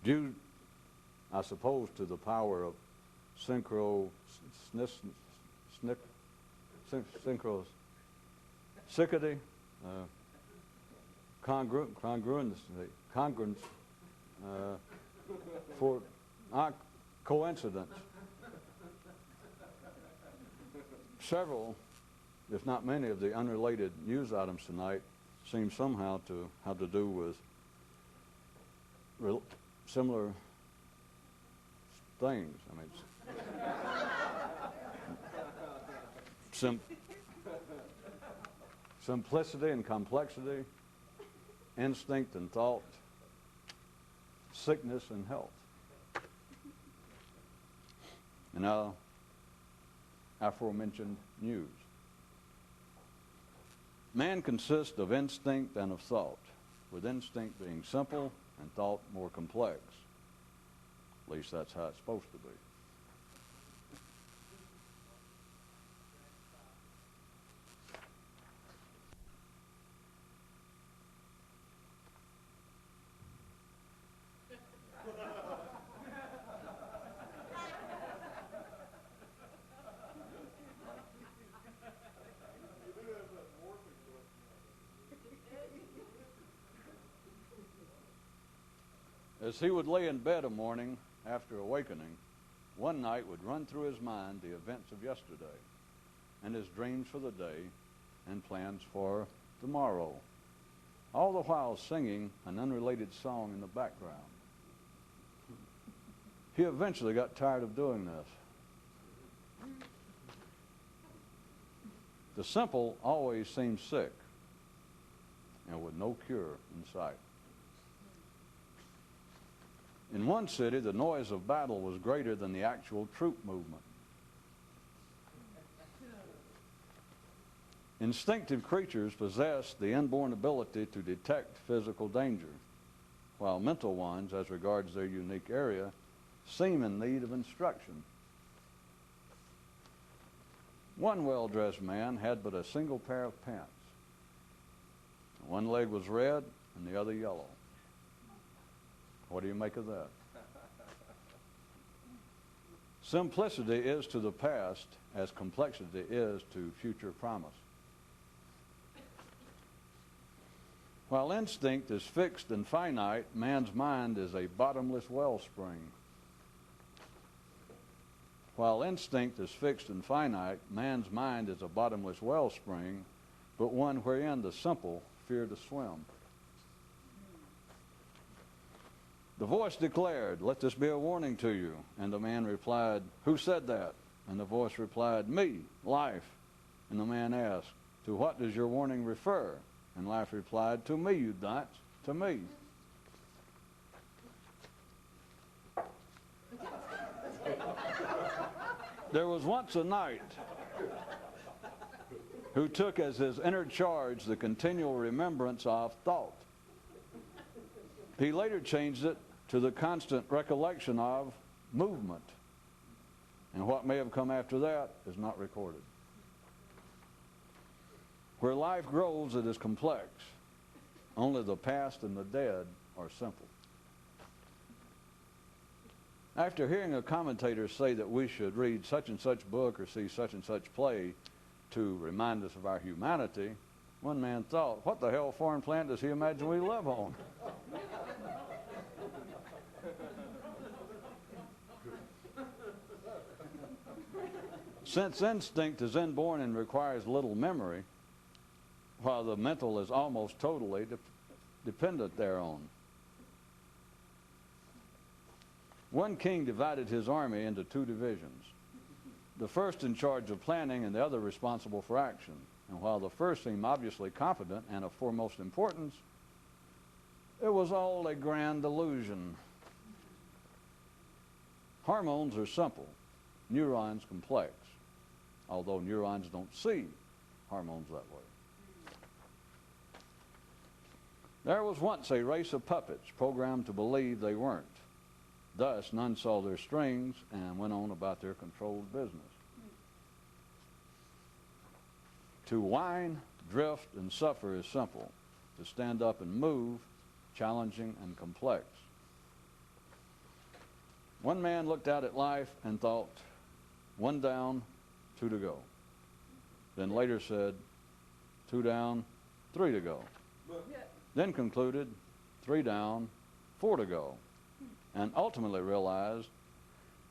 due, I suppose, to the power of synchronicity, congruence, for coincidence. Several, if not many, of the unrelated news items tonight seem somehow to have to do with similar things. I mean, simplicity and complexity, instinct and thought, sickness and health. And now, aforementioned news. Man consists of instinct and of thought, with instinct being simple and thought more complex. At least that's how it's supposed to be. As he would lay in bed a morning after awakening, one night would run through his mind the events of yesterday and his dreams for the day and plans for tomorrow, all the while singing an unrelated song in the background. He eventually got tired of doing this. The simple always seems sick and with no cure in sight. In one city, the noise of battle was greater than the actual troop movement. Instinctive creatures possess the inborn ability to detect physical danger, while mental ones, as regards their unique area, seem in need of instruction. One well-dressed man had but a single pair of pants. One leg was red and the other yellow. What do you make of that? Simplicity is to the past as complexity is to future promise. While instinct is fixed and finite, man's mind is a bottomless wellspring. While instinct is fixed and finite, man's mind is a bottomless wellspring, but one wherein the simple fear to swim. The voice declared, "Let this be a warning to you." And the man replied, "Who said that?" And the voice replied, "Me, Life." And the man asked, "To what does your warning refer?" And Life replied, "To me, you dunce, to me." There was once a knight who took as his inner charge the continual remembrance of thought. He later changed it to the constant recollection of movement. And what may have come after that is not recorded. Where life grows, it is complex. Only the past and the dead are simple. After hearing a commentator say that we should read such and such book or see such and such play to remind us of our humanity, one man thought, what the hell foreign planet does he imagine we live on? Since instinct is inborn and requires little memory, while the mental is almost totally dependent thereon. One king divided his army into two divisions, the first in charge of planning and the other responsible for action. And while the first seemed obviously competent and of foremost importance, it was all a grand illusion. Hormones are simple, neurons complex, although neurons don't see hormones that way. There was once a race of puppets programmed to believe they weren't. Thus, none saw their strings and went on about their controlled business. To whine, drift, and suffer is simple. To stand up and move, challenging and complex. One man looked out at life and thought, 1 down, 2 to go. Then later said, 2 down, 3 to go. Then concluded, 3 down, 4 to go. And ultimately realized,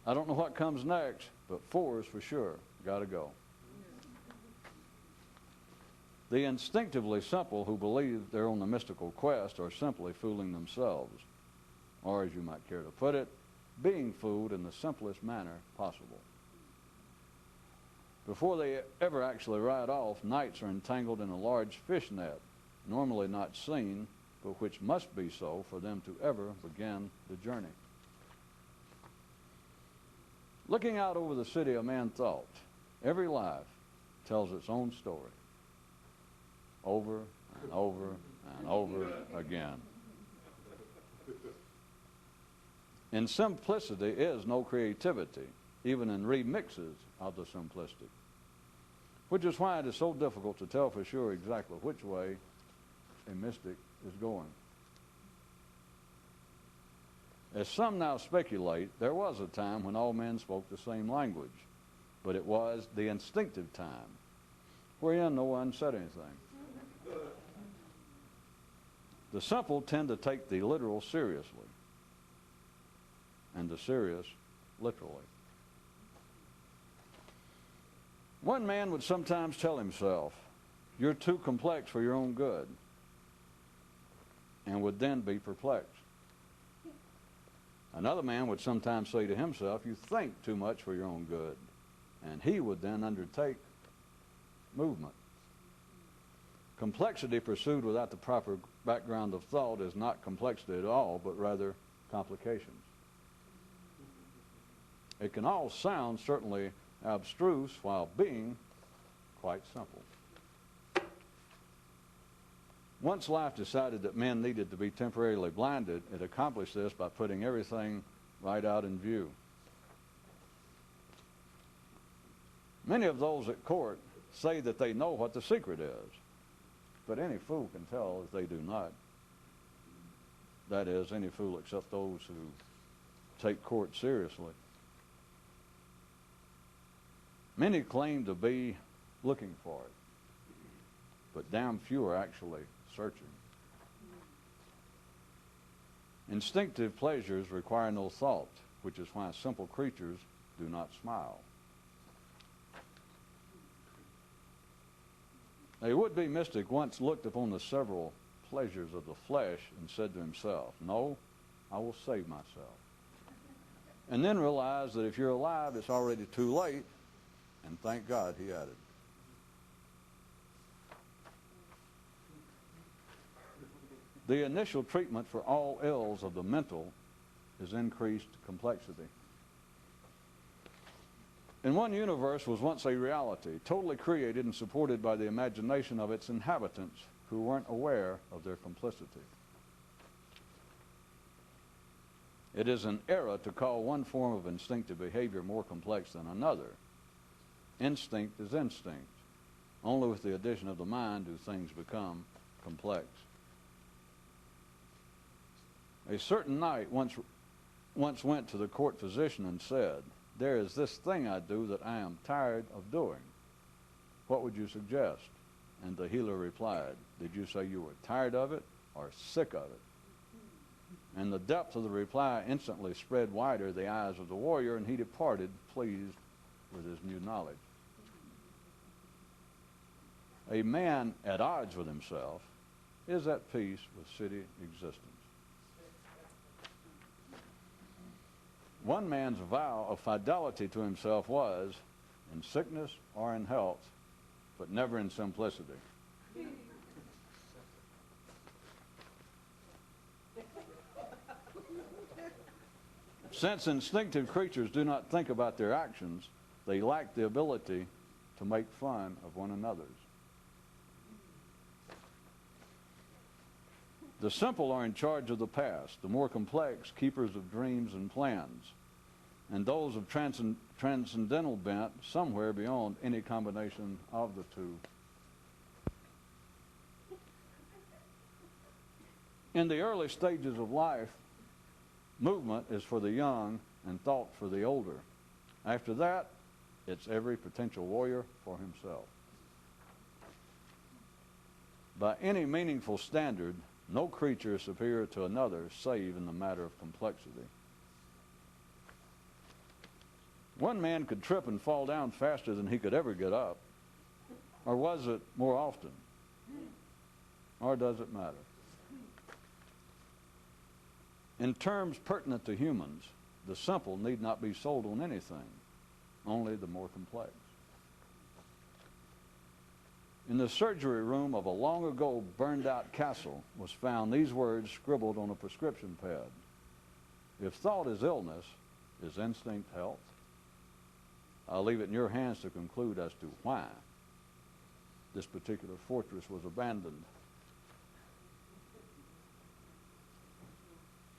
I don't know what comes next, but 4 is for sure. Got to go. The instinctively simple who believe they're on the mystical quest are simply fooling themselves, or as you might care to put it, being fooled in the simplest manner possible. Before they ever actually ride off, knights are entangled in a large fish net, normally not seen, but which must be so for them to ever begin the journey. Looking out over the city of man thought, every life tells its own story, over and over and over again. In simplicity is no creativity, even in remixes of the simplistic, which is why it is so difficult to tell for sure exactly which way a mystic is going. As some now speculate, there was a time when all men spoke the same language, but it was the instinctive time, wherein no one said anything. The simple tend to take the literal seriously, and the serious literally. One man would sometimes tell himself, you're too complex for your own good, and would then be perplexed. Another man would sometimes say to himself, you think too much for your own good, and he would then undertake movement. Complexity pursued without the proper background of thought is not complexity at all, but rather complications. It can all sound certainly abstruse while being quite simple. Once life decided that men needed to be temporarily blinded, it accomplished this by putting everything right out in view. Many of those at court say that they know what the secret is, but any fool can tell if they do not. That is, any fool except those who take court seriously. Many claim to be looking for it, but damn few are actually searching. Instinctive pleasures require no thought, which is why simple creatures do not smile. A would-be mystic once looked upon the several pleasures of the flesh and said to himself, no, I will save myself. And then realized that if you're alive, it's already too late, and thank God, he added. The initial treatment for all ills of the mental is increased complexity. In one universe was once a reality, totally created and supported by the imagination of its inhabitants who weren't aware of their complicity. It is an error to call one form of instinctive behavior more complex than another. Instinct is instinct. Only with the addition of the mind do things become complex. A certain knight once went to the court physician and said, there is this thing I do that I am tired of doing. What would you suggest? And the healer replied, did you say you were tired of it or sick of it? And the depth of the reply instantly spread wider the eyes of the warrior, and he departed pleased with his new knowledge. A man at odds with himself is at peace with city existence. One man's vow of fidelity to himself was, in sickness or in health, but never in simplicity. Since instinctive creatures do not think about their actions, they lack the ability to make fun of one another's. The simple are in charge of the past, the more complex keepers of dreams and plans, and those of transcendental bent somewhere beyond any combination of the two. In the early stages of life, movement is for the young and thought for the older. After that, it's every potential warrior for himself. By any meaningful standard, no creature is superior to another save in the matter of complexity. One man could trip and fall down faster than he could ever get up. Or was it more often? Or does it matter? In terms pertinent to humans, the simple need not be sold on anything, only the more complex. In the surgery room of a long ago burned out castle was found these words scribbled on a prescription pad. If thought is illness, is instinct health? I'll leave it in your hands to conclude as to why this particular fortress was abandoned.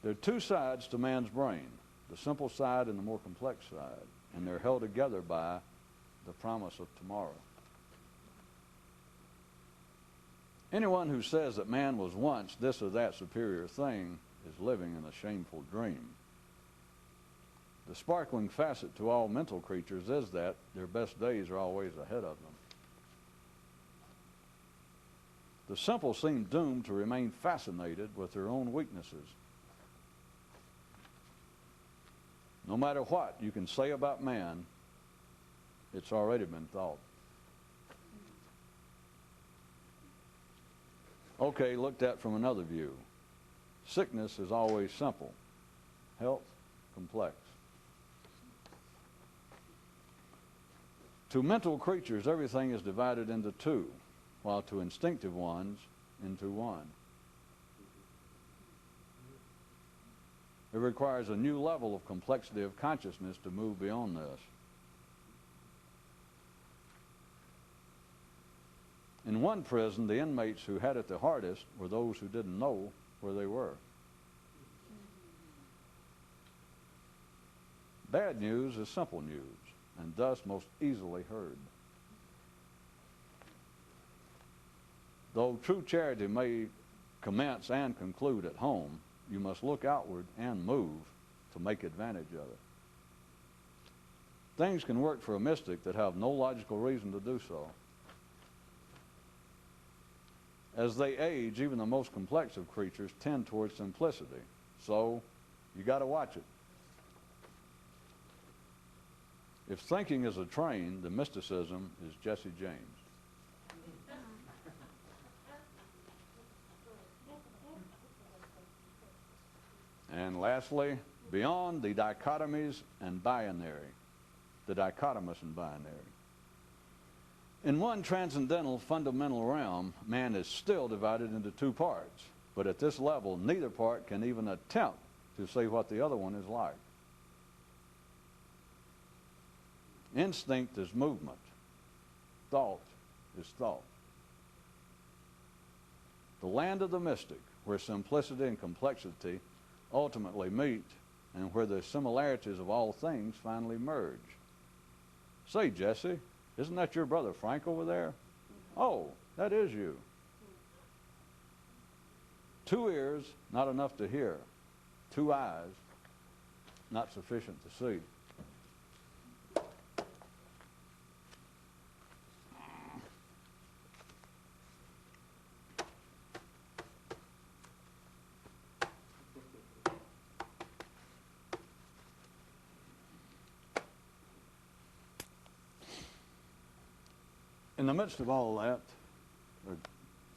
There are two sides to man's brain, the simple side and the more complex side, and they're held together by the promise of tomorrow. Anyone who says that man was once this or that superior thing is living in a shameful dream. The sparkling facet to all mental creatures is that their best days are always ahead of them. The simple seem doomed to remain fascinated with their own weaknesses. No matter what you can say about man, it's already been thought. Okay, looked at from another view. Sickness is always simple. Health, complex. To mental creatures, everything is divided into two, while to instinctive ones, into one. It requires a new level of complexity of consciousness to move beyond this. In one prison, the inmates who had it the hardest were those who didn't know where they were. Bad news is simple news, and thus most easily heard. Though true charity may commence and conclude at home, you must look outward and move to make advantage of it. Things can work for a mystic that have no logical reason to do so. As they age, even the most complex of creatures tend towards simplicity. So, you got to watch it. If thinking is a train, the mysticism is Jesse James. And lastly, beyond the dichotomies and binary, the dichotomous and binary. In one transcendental fundamental realm, man is still divided into two parts. But at this level, neither part can even attempt to say what the other one is like. Instinct is movement. Thought is thought. The land of the mystic, where simplicity and complexity ultimately meet, and where the similarities of all things finally merge. Say, Jesse, isn't that your brother Frank over there? Oh, that is you. Two ears, not enough to hear. Two eyes, not sufficient to see. In the midst of all that, or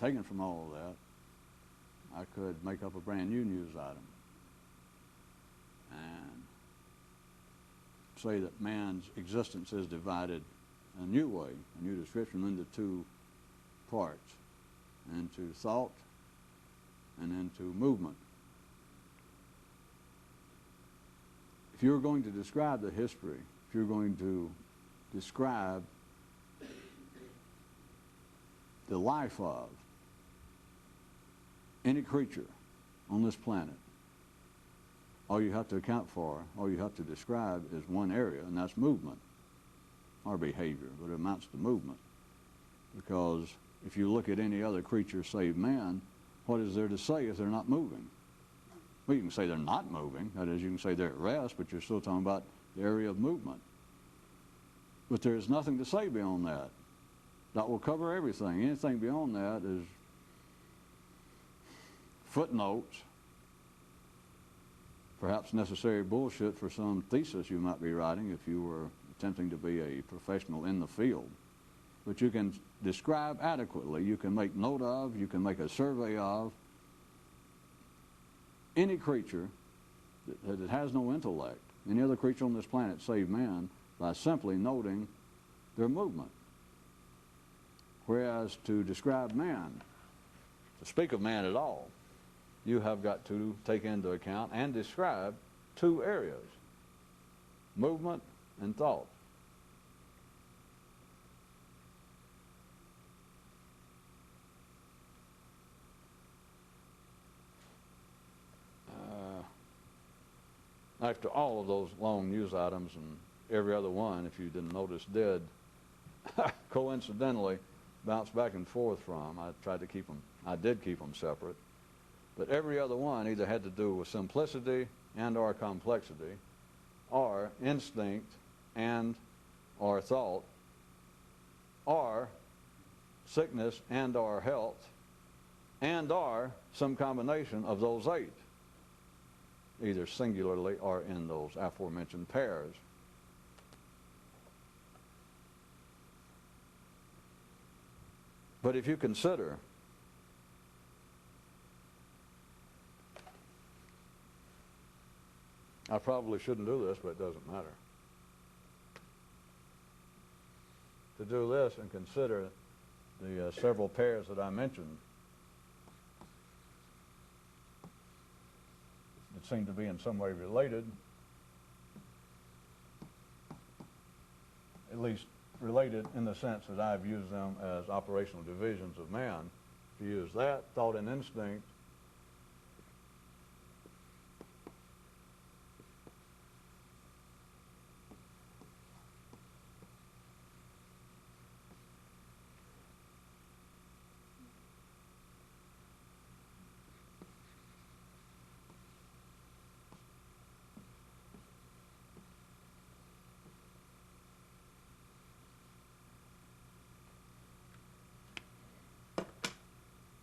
taken from all of that, I could make up a brand new news item and say that man's existence is divided in a new way, a new description, into two parts, into thought and into movement. If you're going to describe the history, if you're going to describe the life of any creature on this planet, all you have to account for, all you have to describe is one area, and that's movement or behavior, but it amounts to movement. Because if you look at any other creature save man, what is there to say if they're not moving? Well, you can say they're not moving. That is, you can say they're at rest, but you're still talking about the area of movement. But there's nothing to say beyond that. That will cover everything. Anything beyond that is footnotes, perhaps necessary bullshit for some thesis you might be writing if you were attempting to be a professional in the field. But you can describe adequately, you can make note of, you can make a survey of any creature that has no intellect, any other creature on this planet save man, by simply noting their movement. Whereas to describe man, to speak of man at all, you have got to take into account and describe two areas, movement and thought. After all of those long news items, and every other one, if you didn't notice, did coincidentally bounce back and forth from. I did keep them separate. But every other one either had to do with simplicity and or complexity, or instinct and or thought, or sickness and or health, and or some combination of those 8, either singularly or in those aforementioned pairs. But if you consider I probably shouldn't do this, but it doesn't matter. To do this and consider the several pairs that I mentioned that seem to be in some way related, at least related in the sense that I've used them as operational divisions of man. To use that, thought and instinct,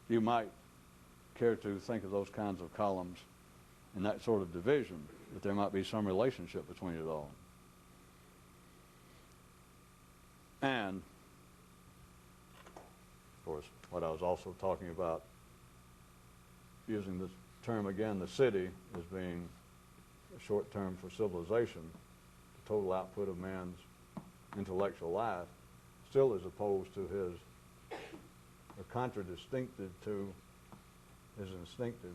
you might care to think of those kinds of columns in that sort of division, that there might be some relationship between it all. And, of course, what I was also talking about, using the term again, the city, as being a short term for civilization, the total output of man's intellectual life, still as opposed to his, or contradistinctive to his instinctive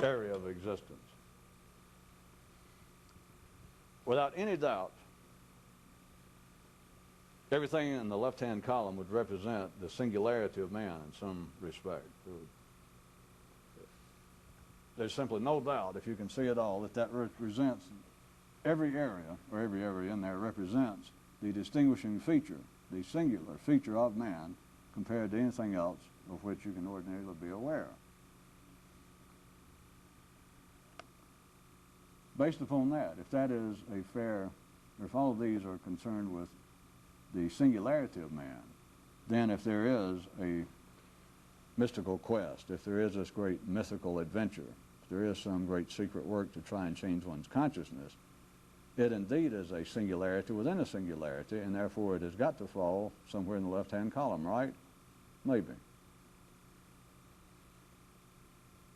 area of existence. Without any doubt, everything in the left-hand column would represent the singularity of man in some respect. There's simply no doubt, if you can see it all, that that represents every area, or every area in there represents the distinguishing feature, the singular feature of man compared to anything else of which you can ordinarily be aware. Based upon that, if that is a fair, or if all of these are concerned with the singularity of man, then if there is a mystical quest, if there is this great mythical adventure, if there is some great secret work to try and change one's consciousness, it indeed is a singularity within a singularity, and therefore it has got to fall somewhere in the left-hand column, right? Maybe.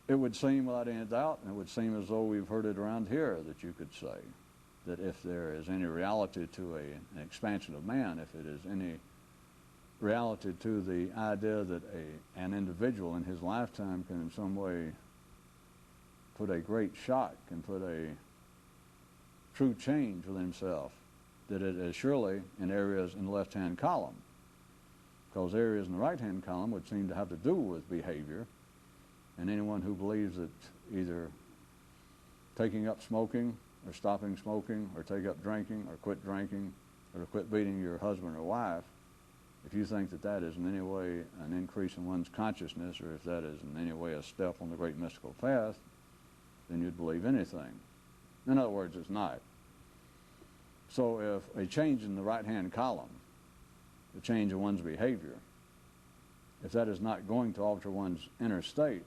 It would seem, without any doubt, and it would seem as though we've heard it around here, that you could say that if there is any reality to an expansion of man, if it is any reality to the idea that an individual in his lifetime can in some way put a great shock, can put a true change within himself, that it is surely in areas in the left-hand column, because areas in the right-hand column would seem to have to do with behavior, and anyone who believes that either taking up smoking or stopping smoking or take up drinking or quit drinking or to quit beating your husband or wife if you think that that is in any way an increase in one's consciousness, or if that is in any way a step on the great mystical path, then you'd believe anything. In other words, it's not. So if a change in the right-hand column, a change in one's behavior, if that is not going to alter one's inner state,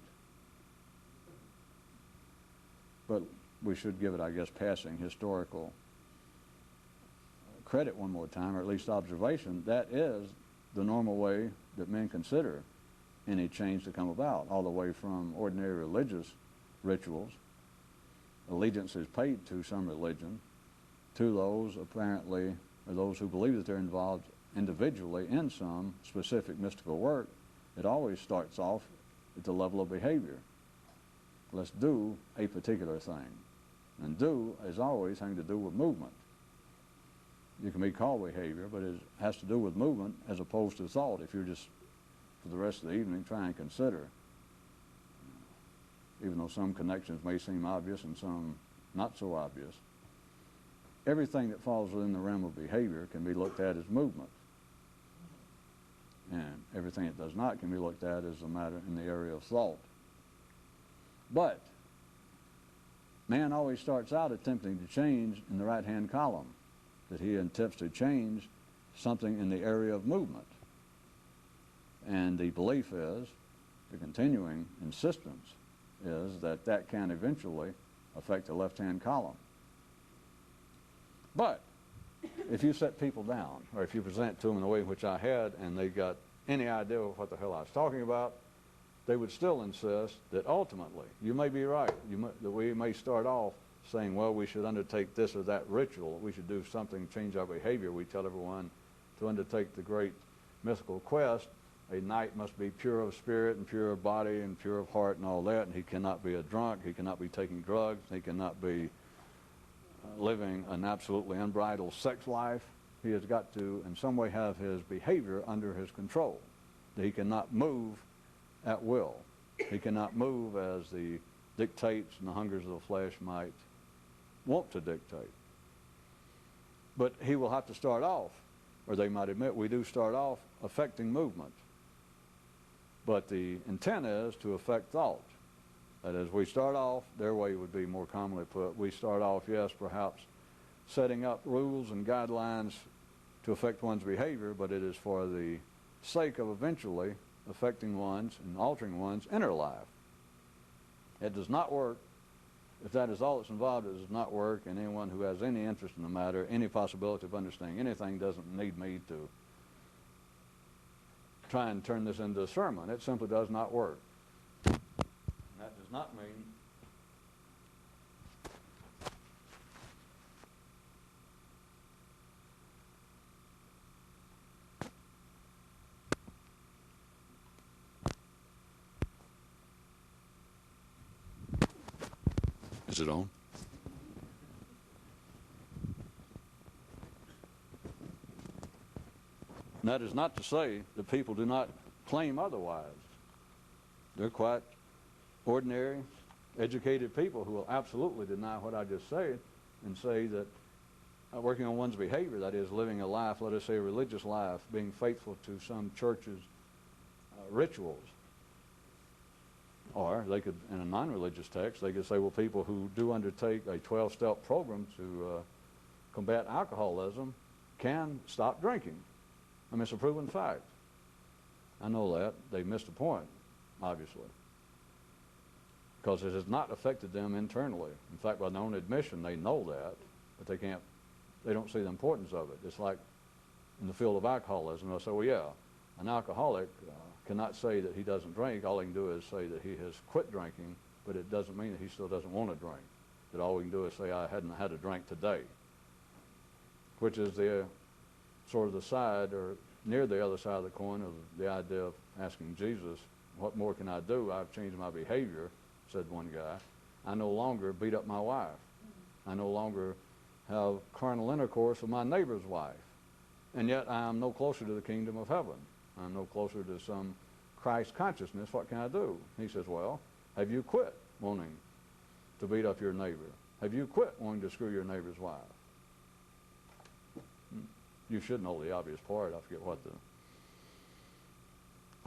but we should give it, I guess, passing historical credit one more time, or at least observation, that is the normal way that men consider any change to come about, all the way from ordinary religious rituals, allegiance is paid to some religion, to those apparently, or those who believe that they're involved individually in some specific mystical work. It always starts off at the level of behavior. Let's do a particular thing. And do is always having to do with movement. You can be called behavior, but it has to do with movement as opposed to thought. If you're just, for the rest of the evening, trying to consider, even though some connections may seem obvious and some not so obvious, everything that falls within the realm of behavior can be looked at as movement. And everything that does not can be looked at as a matter in the area of thought. But man always starts out attempting to change in the right-hand column, that he attempts to change something in the area of movement. And the belief is, the continuing insistence is, that that can eventually affect the left-hand column. But if you set people down, or if you present it to them in the way in which I had, and they got any idea of what the hell I was talking about, they would still insist that ultimately, you may be right, that we may start off saying, well, we should undertake this or that ritual, we should do something to change our behavior. We tell everyone to undertake the great mythical quest. A knight must be pure of spirit and pure of body and pure of heart and all that, and he cannot be a drunk, he cannot be taking drugs, he cannot be living an absolutely unbridled sex life. He has got to, in some way, have his behavior under his control. That he cannot move at will. He cannot move as the dictates and the hungers of the flesh might want to dictate. But he will have to start off, or they might admit we do start off affecting movement. But the intent is to affect thought. That is, we start off, their way would be more commonly put, we start off, yes, perhaps setting up rules and guidelines to affect one's behavior, but it is for the sake of eventually affecting one's and altering one's inner life. It does not work. If that is all that's involved, it does not work, and anyone who has any interest in the matter, any possibility of understanding anything, doesn't need me to try and turn this into a sermon. It simply does not work. That does not mean Is it on? And that is not to say that people do not claim otherwise. They're quite ordinary, educated people who will absolutely deny what I just said and say that working on one's behavior, that is, living a life, let us say a religious life, being faithful to some church's rituals. Or they could, in a non-religious text, they could say, well, people who do undertake a 12-step program to combat alcoholism can stop drinking. I mean, it's a proven fact. I know that. They missed a point, obviously, because it has not affected them internally. In fact, by their own admission, they know that, but they don't see the importance of it. It's like in the field of alcoholism. They'll say, well, yeah, an alcoholic cannot say that he doesn't drink. All he can do is say that he has quit drinking, but it doesn't mean that he still doesn't want to drink. That all we can do is say, I hadn't had a drink today, which is the sort of the side, or near the other side of the coin, of the idea of asking Jesus, what more can I do? I've changed my behavior, said one guy. I no longer beat up my wife. I no longer have carnal intercourse with my neighbor's wife. And yet I am no closer to the kingdom of heaven. I'm no closer to some Christ consciousness. What can I do? He says, well, have you quit wanting to beat up your neighbor? Have you quit wanting to screw your neighbor's wife? You should know the obvious part. I forget what the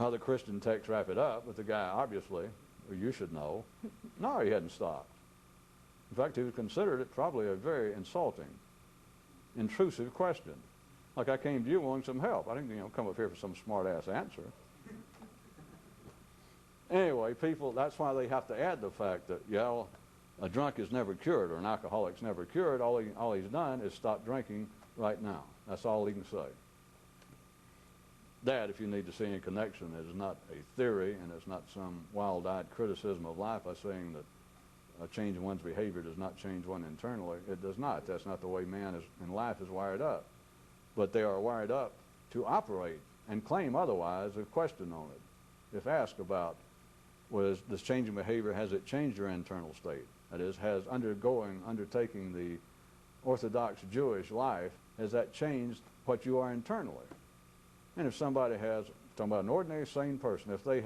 Other Christian texts wrap it up, but the guy obviously, or you should know, no, he hadn't stopped. In fact, he considered it probably a very insulting, intrusive question. Like, I came to you wanting some help. I didn't, come up here for some smart-ass answer. Anyway, people, that's why they have to add the fact that, a drunk is never cured or an alcoholic's never cured. All he's done is stop drinking right now. That's all he can say. That, if you need to see any connection, is not a theory, and it's not some wild-eyed criticism of life by saying that a change in one's behavior does not change one internally. It does not. That's not the way man in life is wired up. But they are wired up to operate and claim otherwise if questioned on it. If asked about, this change in behavior, has it changed your internal state? That is, has undertaking the Orthodox Jewish life, has that changed what you are internally? And if somebody has, talking about an ordinary sane person, if they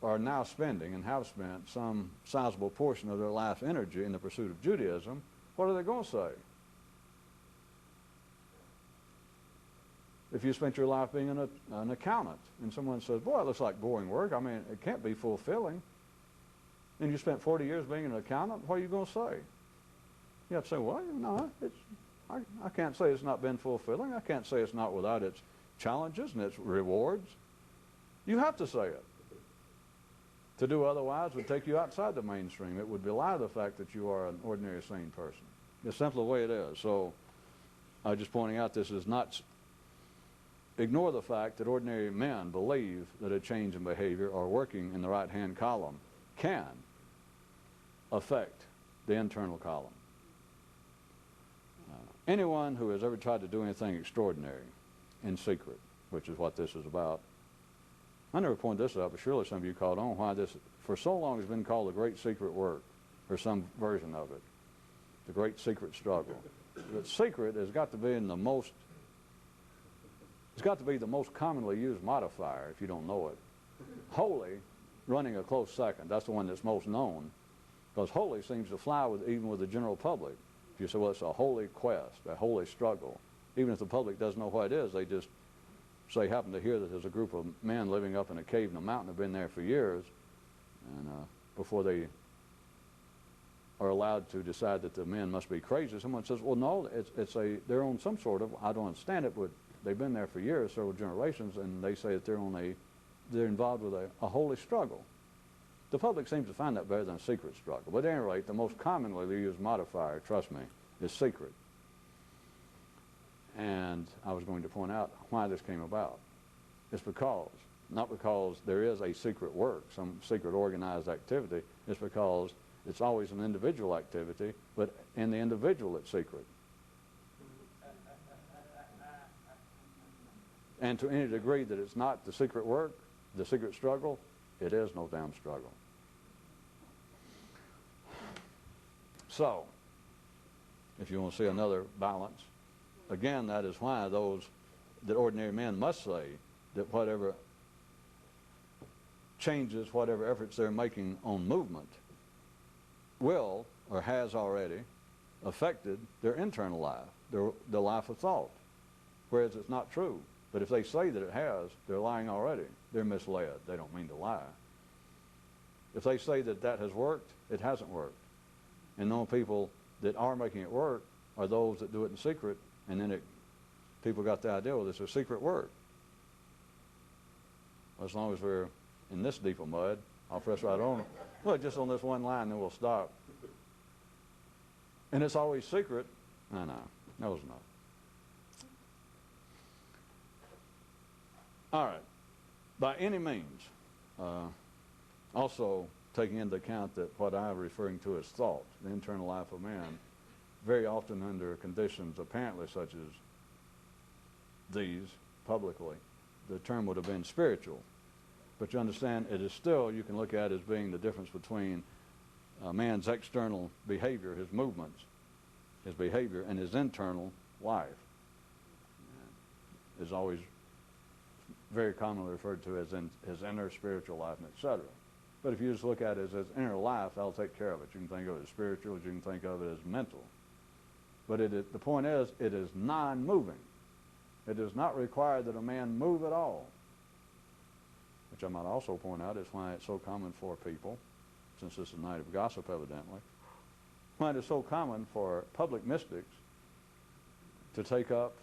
are now spending and have spent some sizable portion of their life energy in the pursuit of Judaism, what are they going to say? If you spent your life being an accountant and someone says, boy, it looks like boring work, it can't be fulfilling, and you spent 40 years being an accountant, what are you going to say? You have to say, well, no, I can't say it's not been fulfilling. I can't say it's not without its challenges and its rewards. You have to say it. To do otherwise would take you outside the mainstream. It would belie the fact that you are an ordinary sane person. It's simply the way it is. So I'm just pointing out this is not... Ignore the fact that ordinary men believe that a change in behavior or working in the right-hand column can affect the internal column. Anyone who has ever tried to do anything extraordinary in secret, which is what this is about, I never pointed this out, but surely some of you caught on why this, for so long, has been called the great secret work, or some version of it, the great secret struggle. But secret has got to be the most commonly used modifier, if you don't know it. Holy, running a close second. That's the one that's most known, because holy seems to fly even with the general public. If you say, well, it's a holy quest, a holy struggle, even if the public doesn't know what it is, they just say, happen to hear that there's a group of men living up in a cave in a mountain, have been there for years, and before they are allowed to decide that the men must be crazy, someone says, well, no, they're on some sort of, I don't understand it, but they've been there for years, several generations, and they say that they're involved with a holy struggle. The public seems to find that better than a secret struggle. But at any rate, the most commonly used modifier, trust me, is secret. And I was going to point out why this came about. It's not because there is a secret work, some secret organized activity. It's because it's always an individual activity, but in the individual it's secret. And to any degree that it's not the secret work, the secret struggle, it is no damn struggle. So, if you want to see another balance, again, that is why that ordinary men must say that whatever changes, whatever efforts they're making on movement will, or has already, affected their internal life, their life of thought, whereas it's not true. But if they say that it has, they're lying already. They're misled. They don't mean to lie. If they say that has worked, it hasn't worked. And the only people that are making it work are those that do it in secret, and then people got the idea, well, this is secret work. As long as we're in this deep of mud, I'll press right on. Well, just on this one line, then we'll stop. And it's always secret. No, it's not. All right. By any means, also taking into account that what I'm referring to as thought, the internal life of man, very often under conditions apparently such as these, publicly, the term would have been spiritual. But you understand, it is still, you can look at it as being the difference between a man's external behavior, his movements, his behavior, and his internal life. Is always very commonly referred to as his inner spiritual life, and etc. But if you just look at it as his inner life, that'll take care of it. You can think of it as spiritual, you can think of it as mental. But the point is, it is non-moving. It does not require that a man move at all. I might also point out is why it's so common for people, since this is a night of gossip evidently, why it is so common for public mystics to take up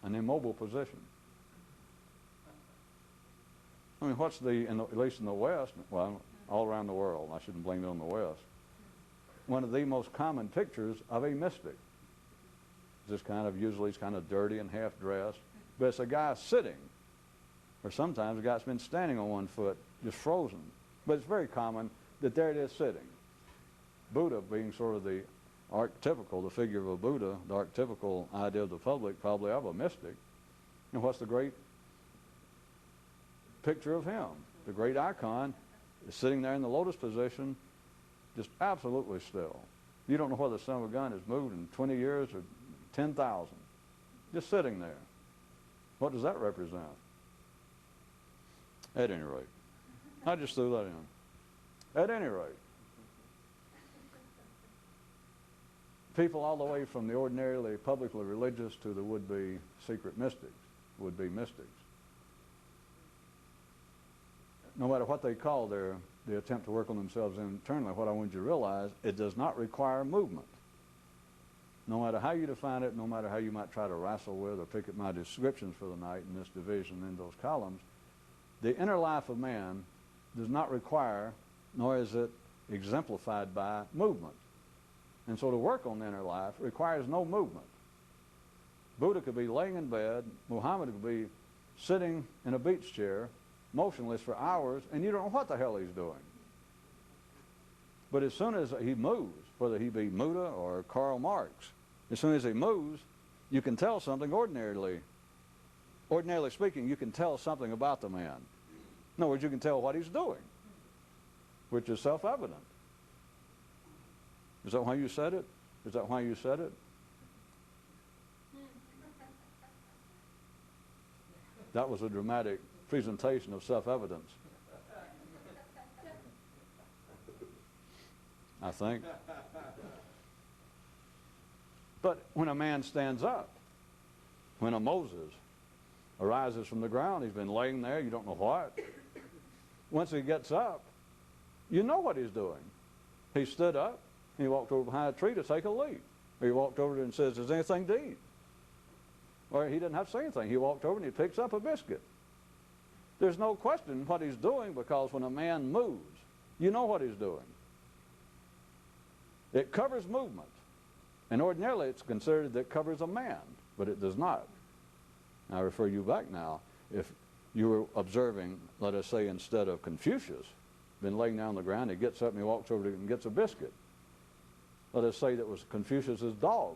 an immobile position. I mean, what's at least in the West, well, all around the world, I shouldn't blame it on the West, one of the most common pictures of a mystic. This kind of, usually it's kind of dirty and half-dressed, but it's a guy sitting, or sometimes a guy's been standing on one foot, just frozen. But it's very common that there it is sitting. Buddha being sort of the archetypical, the figure of a Buddha, the archetypical idea of the public, probably of a mystic. And what's the great picture of him? The great icon is sitting there in the lotus position, just absolutely still. You don't know whether the son of a gun has moved in 20 years or 10,000. Just sitting there. What does that represent? At any rate. I just threw that in. At any rate. People all the way from the ordinarily publicly religious to the would-be secret mystics, would-be mystics. No matter what they call the attempt to work on themselves internally, what I want you to realize, it does not require movement. No matter how you define it, no matter how you might try to wrestle with or pick at my descriptions for the night in this division in those columns, the inner life of man does not require, nor is it exemplified by movement. And so to work on the inner life requires no movement. Buddha could be laying in bed, Muhammad could be sitting in a beach chair, motionless for hours, and you don't know what the hell he's doing. But as soon as he moves, whether he be Buddha or Karl Marx, as soon as he moves, you can tell something ordinarily speaking, you can tell something about the man. In other words, you can tell what he's doing, which is self-evident. Is that why you said it? Is that why you said it? That was a dramatic presentation of self-evidence, I think. But when a man stands up, when a Moses arises from the ground, he's been laying there, you don't know what. Once he gets up, you know what he's doing. He stood up, he walked over behind a tree to take a leap. Or he walked over and says, "Is there anything to eat?" Or he didn't have to say anything. He walked over and he picks up a biscuit. There's no question what he's doing, because when a man moves, you know what he's doing. It covers movement. And ordinarily it's considered that it covers a man, but it does not. I refer you back now. If you were observing, let us say, instead of Confucius, been laying down on the ground, he gets up and he walks over and gets a biscuit. Let us say that was Confucius's dog.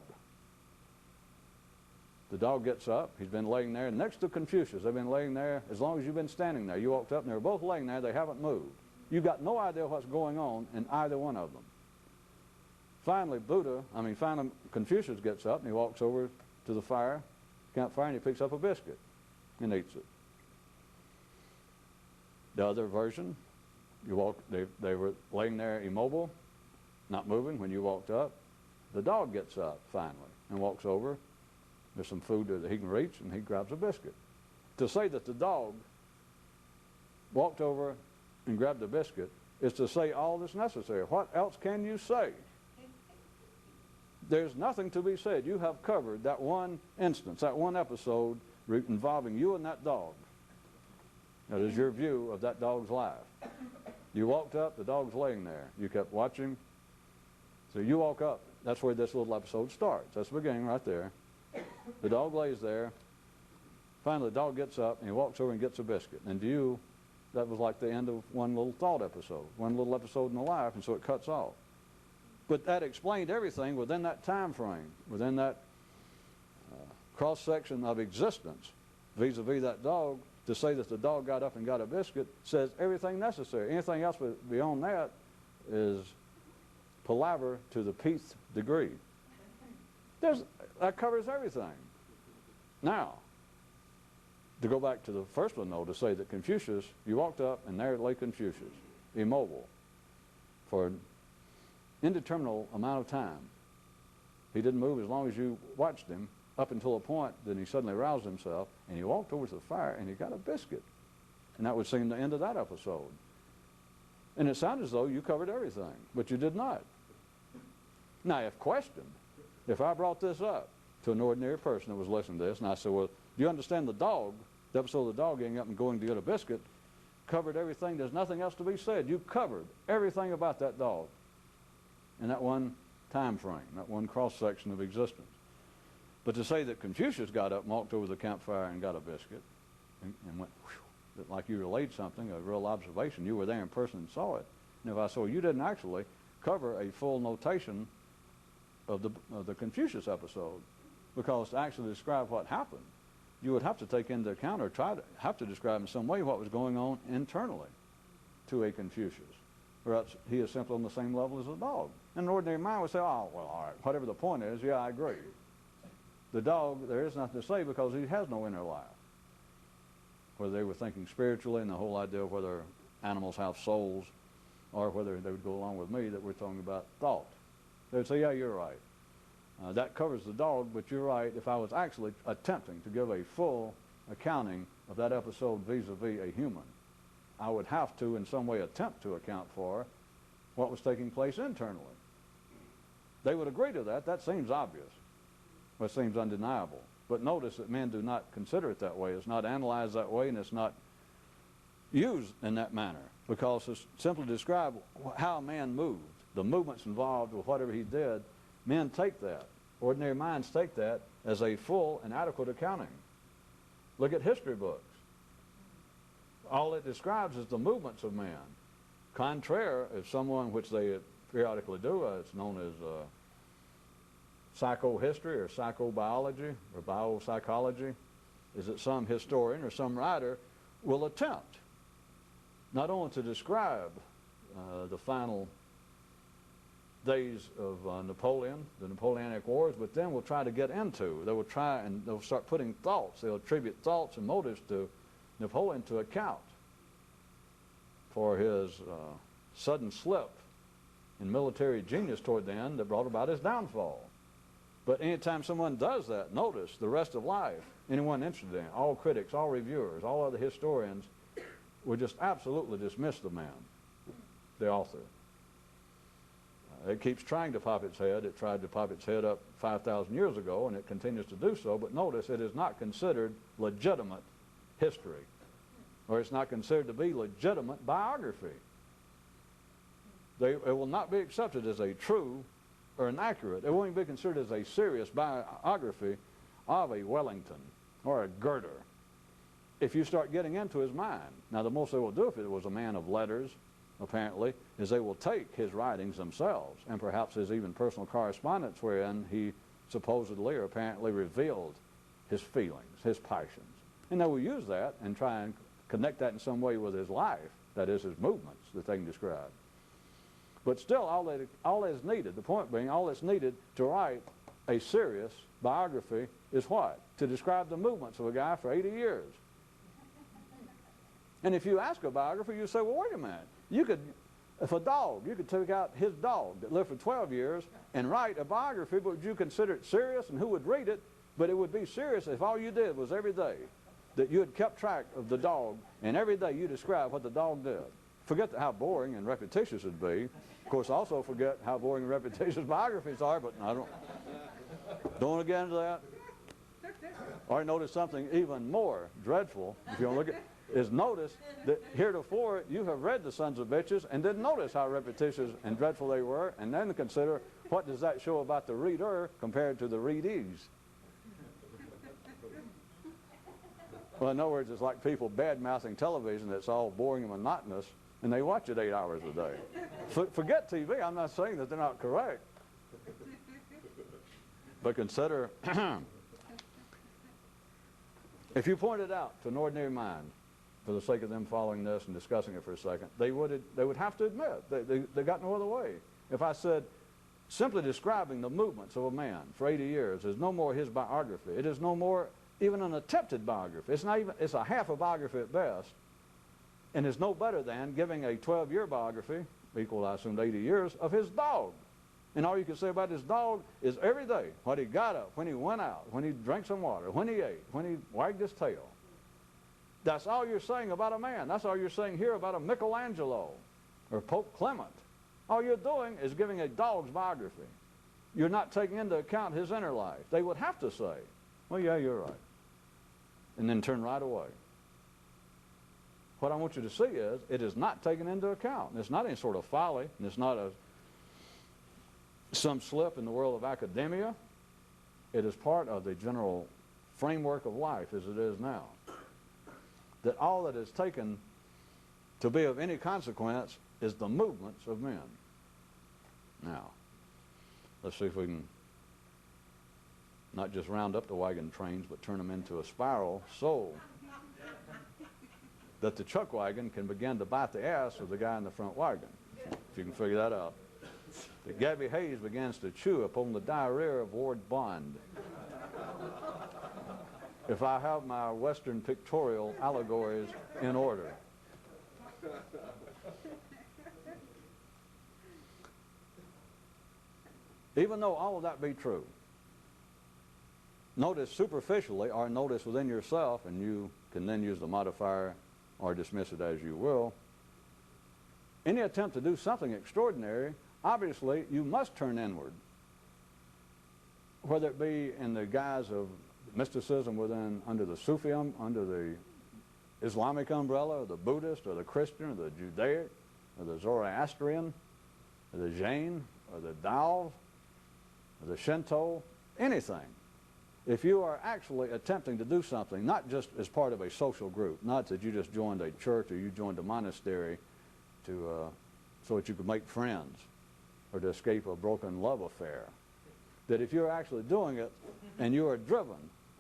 The dog gets up, he's been laying there next to Confucius. They've been laying there as long as you've been standing there. You walked up and they were both laying there, they haven't moved. You've got no idea what's going on in either one of them. Finally, Confucius gets up and he walks over to the campfire, and he picks up a biscuit and eats it. The other version, they were laying there immobile, not moving when you walked up. The dog gets up finally and walks over. There's some food that he can reach, and he grabs a biscuit. To say that the dog walked over and grabbed a biscuit is to say all that's necessary. What else can you say? There's nothing to be said. You have covered that one instance, that one episode involving you and that dog. That is your view of that dog's life. You walked up, the dog's laying there. You kept watching. So you walk up. That's where this little episode starts. That's the beginning right there. The dog lays there. Finally, the dog gets up and he walks over and gets a biscuit. And to you, that was like the end of one little thought episode, one little episode in the life, and so it cuts off. But that explained everything within that time frame, within that cross-section of existence, vis-a-vis that dog. To say that the dog got up and got a biscuit says everything necessary. Anything else beyond that is palaver to the pth degree. That covers everything. Now, to go back to the first one, though, to say that Confucius, you walked up and there lay Confucius, immobile, for an indeterminate amount of time. He didn't move as long as you watched him, up until a point that he suddenly roused himself, and he walked over to the fire and he got a biscuit And that would seem the end of that episode. And it sounded as though you covered everything, but you did not. Now, if questioned, if I brought this up to an ordinary person that was listening to this, and I said, well, do you understand the episode of the dog getting up and going to get a biscuit, covered everything, there's nothing else to be said. You covered everything about that dog in that one time frame, that one cross-section of existence. But to say that Confucius got up and walked over the campfire and got a biscuit and went, whew, that like you relayed something, a real observation, you were there in person and saw it. And if I saw you didn't actually cover a full notation of the Confucius episode, because to actually describe what happened, you would have to take into account or have to describe in some way what was going on internally to a Confucius. Or else he is simply on the same level as a dog. And an ordinary mind would say, oh, well, all right, whatever the point is, yeah, I agree. The dog, there is nothing to say because he has no inner life. Whether they were thinking spiritually and the whole idea of whether animals have souls or whether they would go along with me that we're talking about thought. They would say, yeah, you're right. That covers the dog, but you're right. If I was actually attempting to give a full accounting of that episode vis-a-vis a human, I would have to in some way attempt to account for what was taking place internally. They would agree to that. That seems obvious. Well, it seems undeniable. But notice that men do not consider it that way. It's not analyzed that way, and it's not used in that manner, because to simply describe how a man moved, the movements involved with whatever he did, men take that, ordinary minds take that as a full and adequate accounting. Look at history books. All it describes is the movements of man. Contraire, if someone, which they periodically do, it's known as psychohistory or psychobiology or biopsychology, is that some historian or some writer will attempt not only to describe the final days of Napoleon, the Napoleonic Wars, but then will try to get into, they will try and they'll start putting thoughts, they'll attribute thoughts and motives to Napoleon to account for his sudden slip in military genius toward the end that brought about his downfall. But anytime someone does that, notice the rest of life, anyone interested in it, all critics, all reviewers, all other historians, will just absolutely dismiss the man, the author. It keeps trying to pop its head. It tried to pop its head up 5,000 years ago, and it continues to do so. But notice it is not considered legitimate history, or it's not considered to be legitimate biography. It will not be accepted as a true or an accurate. It won't even be considered as a serious biography of a Wellington or a Goethe if you start getting into his mind. Now, the most they will do if it was a man of letters, apparently, is they will take his writings themselves and perhaps his even personal correspondence wherein he supposedly or apparently revealed his feelings, his passions. And they will use that and try and connect that in some way with his life, that is, his movements that they can describe. But still, all that is needed, the point being, all that's needed to write a serious biography is what? To describe the movements of a guy for 80 years. And if you ask a biographer, you say, well, wait a minute. You could, if a dog, you could take out his dog that lived for 12 years and write a biography, but would you consider it serious and who would read it? But it would be serious if all you did was every day that you had kept track of the dog and every day you described what the dog did. Forget how boring and repetitious it would be. Of course, also forget how boring and repetitious biographies are, but I don't want to get into that. Or notice something even more dreadful, if you want to look at is notice that heretofore you have read the sons of bitches and didn't notice how repetitious and dreadful they were, and then consider what does that show about the reader compared to the readees. Well, in other words, it's like people bad-mouthing television that's all boring and monotonous, and they watch it 8 hours a day. Forget TV. I'm not saying that they're not correct. But consider, if you pointed out to an ordinary mind, for the sake of them following this and discussing it for a second, they would have to admit they got no other way. If I said simply describing the movements of a man for 80 years is no more his biography, it is no more even an attempted biography. It's a half a biography at best, and is no better than giving a 12-year biography, equal I assume to 80 years, of his dog. And all you can say about his dog is every day, when he got up, when he went out, when he drank some water, when he ate, when he wagged his tail. That's all you're saying about a man. That's all you're saying here about a Michelangelo or Pope Clement. All you're doing is giving a dog's biography. You're not taking into account his inner life. They would have to say, well, yeah, you're right. And then turn right away. What I want you to see is it is not taken into account. It's not any sort of folly, and it's not some slip in the world of academia. It is part of the general framework of life as it is now. That all that is taken to be of any consequence is the movements of men. Now, let's see if we can not just round up the wagon trains, but turn them into a spiral so that the chuck wagon can begin to bite the ass of the guy in the front wagon, if you can figure that out. That Gabby Hayes begins to chew upon the diarrhea of Ward Bond. If I have my Western pictorial allegories in order. Even though all of that be true, notice superficially or notice within yourself, and you can then use the modifier or dismiss it as you will, any attempt to do something extraordinary, obviously you must turn inward. Whether it be in the guise of mysticism under the Sufism, under the Islamic umbrella, or the Buddhist, or the Christian, or the Judaic, or the Zoroastrian, or the Jain, or the Tao, or the Shinto, anything. If you are actually attempting to do something, not just as part of a social group, not that you just joined a church or you joined a monastery so that you could make friends or to escape a broken love affair, that if you're actually doing it and you are driven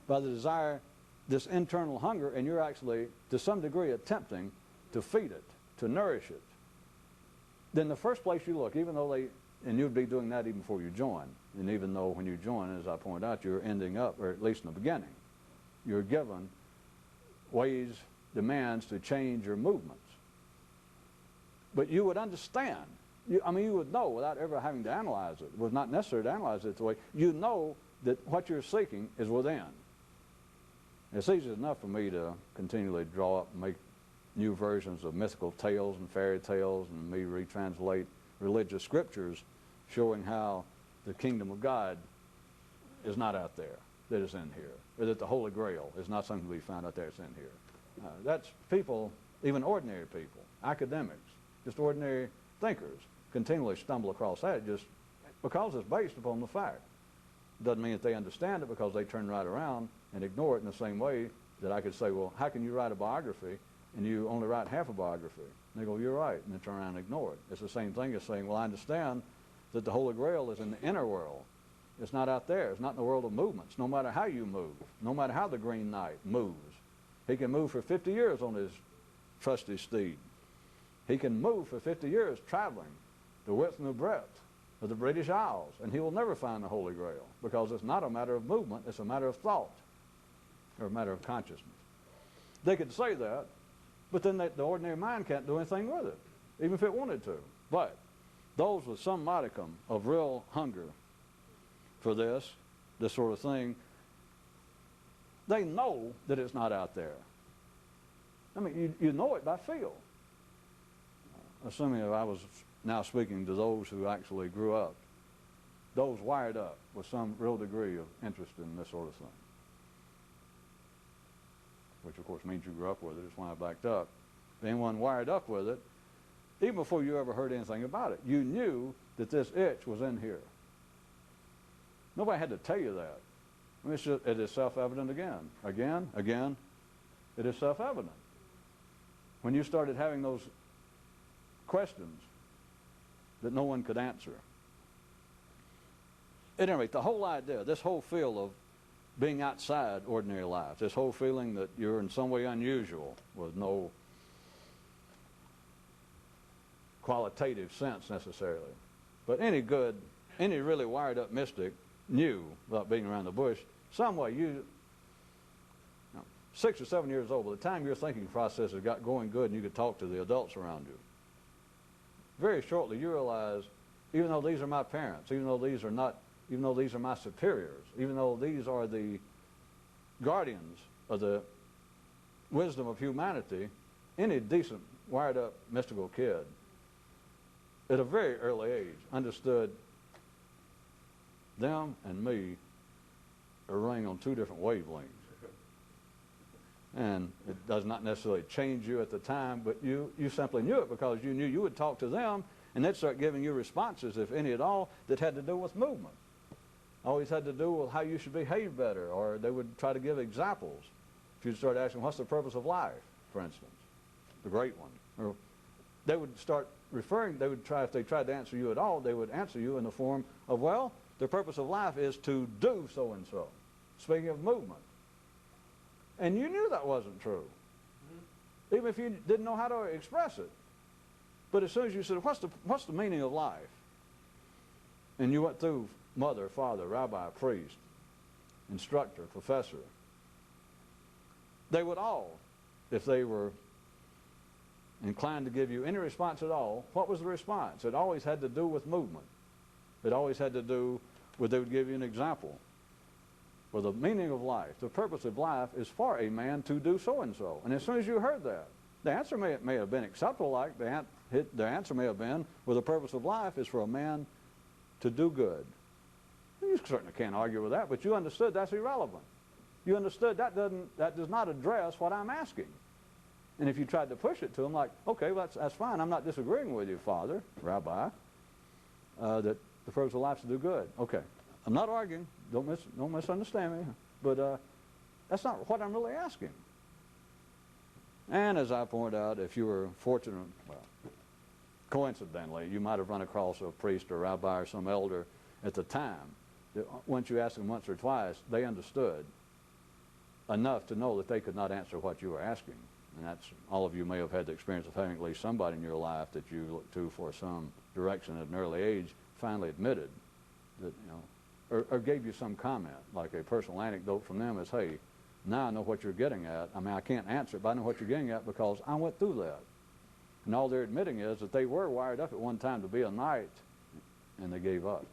by the desire, this internal hunger, and you're actually to some degree attempting to feed it, to nourish it, then the first place you look, even though and you'd be doing that even before you join, and even though when you join, as I point out, you're ending up, or at least in the beginning, you're given ways, demands to change your movements. But you would understand, you would know without ever having to analyze it. It was not necessary to analyze it the way, you know that what you're seeking is within. It's easy enough for me to continually draw up and make new versions of mythical tales and fairy tales, and me retranslate religious scriptures showing how the kingdom of God is not out there, that is in here, or that the Holy Grail is not something to be found out there, it's in here. That's people, even ordinary people, academics, just ordinary thinkers, continually stumble across that just because it's based upon the fact. Doesn't mean that they understand it, because they turn right around and ignore it in the same way that I could say, well, how can you write a biography and you only write half a biography? And they go, you're right, and they turn around and ignore it. It's the same thing as saying, well, I understand that the Holy Grail is in the inner world. It's not out there. It's not in the world of movements. No matter how you move, no matter how the Green Knight moves, he can move for 50 years on his trusty steed. He can move for 50 years traveling the width and the breadth of the British Isles, and he will never find the Holy Grail, because it's not a matter of movement, it's a matter of thought, or a matter of consciousness. They could say that, but then the ordinary mind can't do anything with it, even if it wanted to. But those with some modicum of real hunger for this sort of thing, they know that it's not out there. I mean, you know it by feel. Assuming that I was now speaking to those who actually grew up, those wired up with some real degree of interest in this sort of thing, which of course means you grew up with it. It's why I backed up. If anyone wired up with it, even before you ever heard anything about it, you knew that this itch was in here. Nobody had to tell you that. I mean, it is self-evident again. Again, it is self-evident. When you started having those questions that no one could answer. At any rate, the whole idea, this whole feel of being outside ordinary life, this whole feeling that you're in some way unusual with no qualitative sense necessarily. But any really wired up mystic knew, without being around the bush, some way 6 or 7 years old, by the time your thinking process has got going good and you could talk to the adults around you, very shortly you realize, even though these are my parents, even though these are my superiors, even though these are the guardians of the wisdom of humanity, any decent, wired-up, mystical kid at a very early age understood them and me are running on two different wavelengths. And it does not necessarily change you at the time, but you simply knew it because you knew you would talk to them and they'd start giving you responses, if any at all, that had to do with movement. Always had to do with how you should behave better, or they would try to give examples. If you'd start asking, what's the purpose of life, for instance, the great one, or they would start referring, they would try, if they tried to answer you at all, they would answer you in the form of, well, the purpose of life is to do so-and-so, speaking of movement. And you knew that wasn't true, even if you didn't know how to express it. But as soon as you said, what's the meaning of life? And you went through mother, father, rabbi, priest, instructor, professor, they would all, if they were inclined to give you any response at all, what was the response? It always had to do with movement. It always had to do with, they would give you an example. Well, the meaning of life, the purpose of life is for a man to do so-and-so. And as soon as you heard that, the answer may have been acceptable, like the answer may have been, well, the purpose of life is for a man to do good. You certainly can't argue with that, but you understood that's irrelevant. You understood that does not address what I'm asking. And if you tried to push it to him, like, okay, well, that's fine. I'm not disagreeing with you, Father, Rabbi, that the purpose of life is to do good. Okay, I'm not arguing. Don't misunderstand me. But that's not what I'm really asking. And as I point out, if you were fortunate, well, coincidentally, you might have run across a priest or rabbi or some elder at the time that once you asked them once or twice, they understood enough to know that they could not answer what you were asking. And that's, all of you may have had the experience of having at least somebody in your life that you looked to for some direction at an early age finally admitted that, or gave you some comment, like a personal anecdote from them is, hey, now I know what you're getting at. I mean, I can't answer it, but I know what you're getting at because I went through that. And all they're admitting is that they were wired up at one time to be a knight, and they gave up.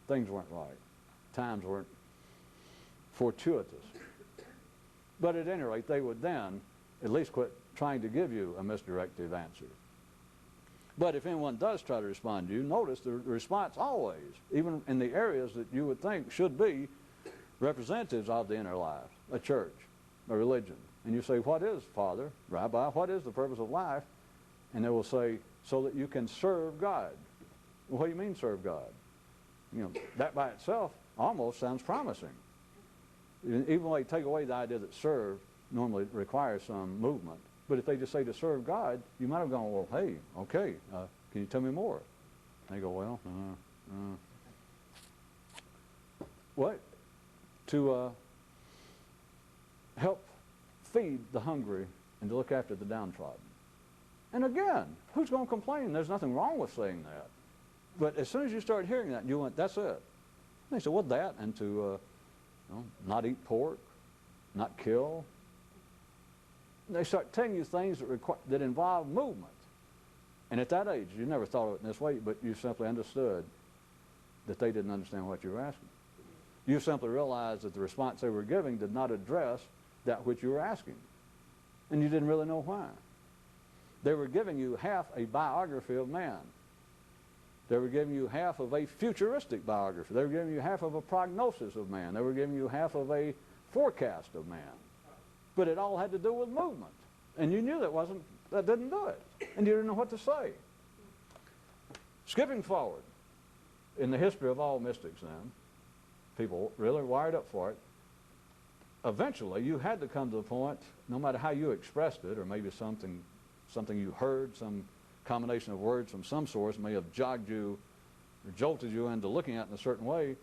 Things weren't right. Times weren't fortuitous. But at any rate, they would then at least quit trying to give you a misdirective answer. But if anyone does try to respond to you, notice the response always, even in the areas that you would think should be representatives of the inner life, a church, a religion. And you say, what is, Father, Rabbi, what is the purpose of life? And they will say, so that you can serve God. Well, what do you mean serve God? That by itself almost sounds promising. Even when they take away the idea that serve normally requires some movement. But if they just say to serve God, you might have gone, well, hey, okay, can you tell me more? And they go, well, what? To help feed the hungry and to look after the downtrodden. And again, who's going to complain? There's nothing wrong with saying that. But as soon as you start hearing that, you went, that's it. And they said, what, that? And to not eat pork, not kill. And they start telling you things that involve movement. And at that age, you never thought of it in this way, but you simply understood that they didn't understand what you were asking. You simply realized that the response they were giving did not address that which you were asking. And you didn't really know why. They were giving you half a biography of man. They were giving you half of a futuristic biography. They were giving you half of a prognosis of man. They were giving you half of a forecast of man. But it all had to do with movement. And you knew that didn't do it. And you didn't know what to say. Skipping forward, in the history of all mystics then, people really wired up for it. Eventually, you had to come to the point, no matter how you expressed it, or maybe something you heard, some combination of words from some source may have jogged you or jolted you into looking at it in a certain way.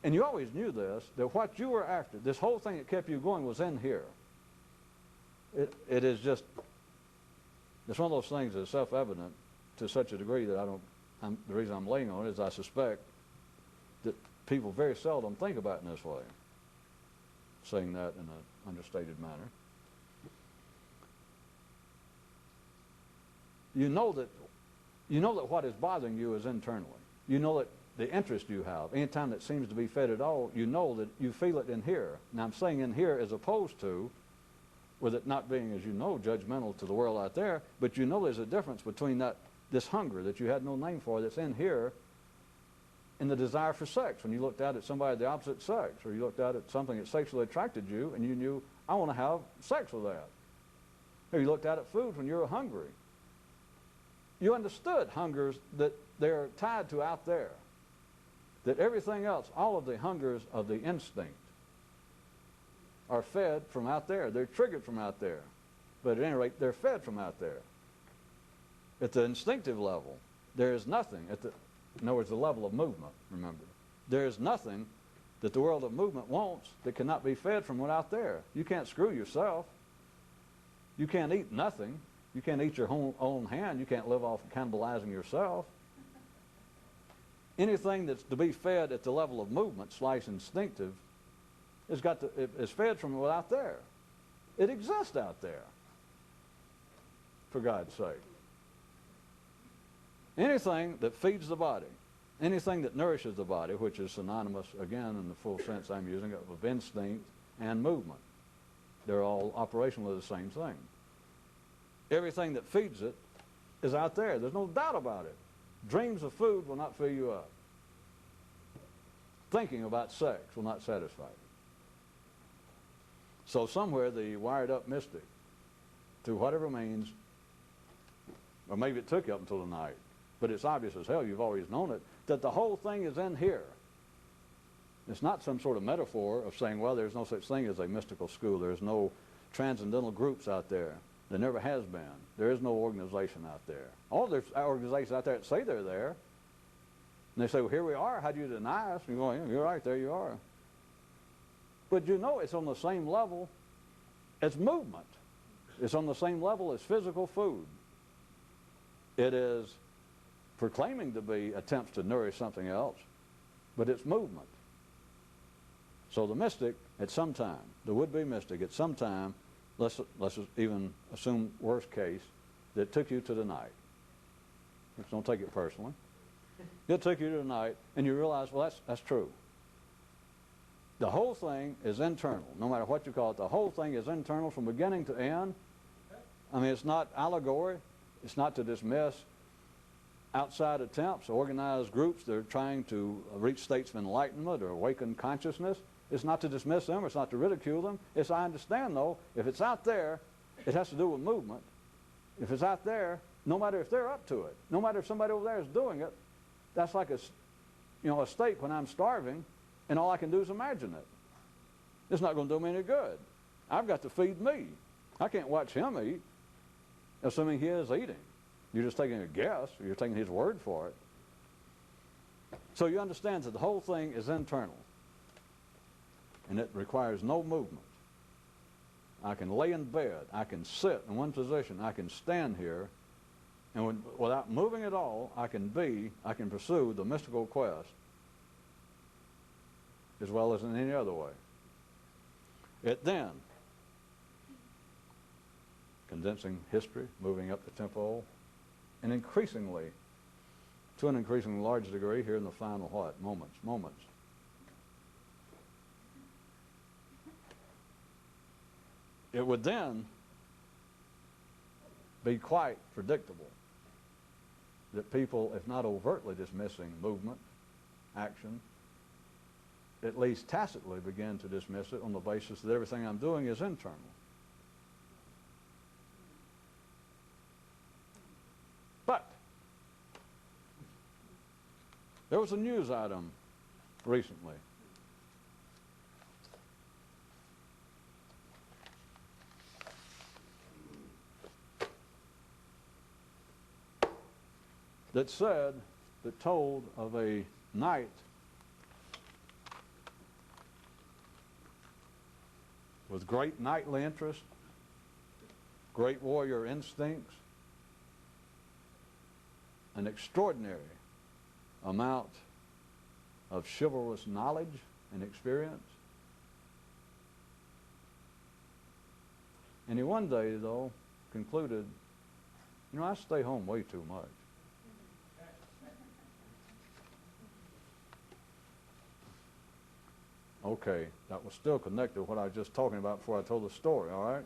And you always knew this, that what you were after, this whole thing that kept you going was in here. It is just, it's one of those things that is self-evident to such a degree that the reason I'm laying on it is I suspect that people very seldom think about it in this way, saying that in an understated manner. You know that what is bothering you is internally. You know that the interest you have, anytime that seems to be fed at all, you know that you feel it in here. Now I'm saying in here as opposed to with it not being, as you know, judgmental to the world out there, but you know there's a difference between this hunger that you had no name for that's in here and the desire for sex. When you looked out at somebody of the opposite sex, or you looked out at something that sexually attracted you and you knew, I want to have sex with that. Or you looked out at food when you were hungry. You understood hungers that they're tied to out there. That everything else, all of the hungers of the instinct, are fed from out there. They're triggered from out there. But at any rate, they're fed from out there. At the instinctive level, there is nothing, in other words, the level of movement, remember. There is nothing that the world of movement wants that cannot be fed from out there. You can't screw yourself. You can't eat nothing. You can't eat your own hand. You can't live off cannibalizing yourself. Anything that's to be fed at the level of movement, instinctive, is fed from without there. It exists out there, for God's sake. Anything that feeds the body, anything that nourishes the body, which is synonymous, again, in the full sense I'm using, of instinct and movement. They're all operational of the same thing. Everything that feeds it is out there. There's no doubt about it. Dreams of food will not fill you up. Thinking about sex will not satisfy you. So somewhere the wired-up mystic, through whatever means, or maybe it took you up until the night, but it's obvious as hell, you've always known it, that the whole thing is in here. It's not some sort of metaphor of saying, well, there's no such thing as a mystical school. There's no transcendental groups out there. There never has been. There is no organization out there. All there's organizations out there that say they're there. And they say, well, here we are. How do you deny us? And you're going, you're right, there you are. But you know it's on the same level as movement. It's on the same level as physical food. It is proclaiming to be attempts to nourish something else, but it's movement. So the mystic, at some time, the would-be mystic, at some time, let's even assume worst case, that took you to the night. Just don't take it personally. It took you to the night, and you realize, well, that's true. The whole thing is internal. No matter what you call it, the whole thing is internal from beginning to end. I mean, it's not allegory. It's not to dismiss outside attempts, organized groups that are trying to reach states of enlightenment or awaken consciousness. It's not to dismiss them. It's not to ridicule them. It's, I understand, though, if it's out there, it has to do with movement. If it's out there, no matter if they're up to it, no matter if somebody over there is doing it, that's like a steak when I'm starving, and all I can do is imagine it. It's not going to do me any good. I've got to feed me. I can't watch him eat, assuming he is eating. You're just taking a guess, or you're taking his word for it. So you understand that the whole thing is internal, and it requires no movement. I can lay in bed, I can sit in one position, I can stand here, and without moving at all, I can pursue the mystical quest as well as in any other way. It then, condensing history, moving up the tempo, and increasingly, to an increasingly large degree, here in the final moments. It would then be quite predictable that people, if not overtly dismissing movement, action, at least tacitly begin to dismiss it on the basis that everything I'm doing is internal. But there was a news item recently that told of a knight with great knightly interest, great warrior instincts, an extraordinary amount of chivalrous knowledge and experience. And he one day, though, concluded, I stay home way too much. Okay, that was still connected to what I was just talking about before I told the story, all right?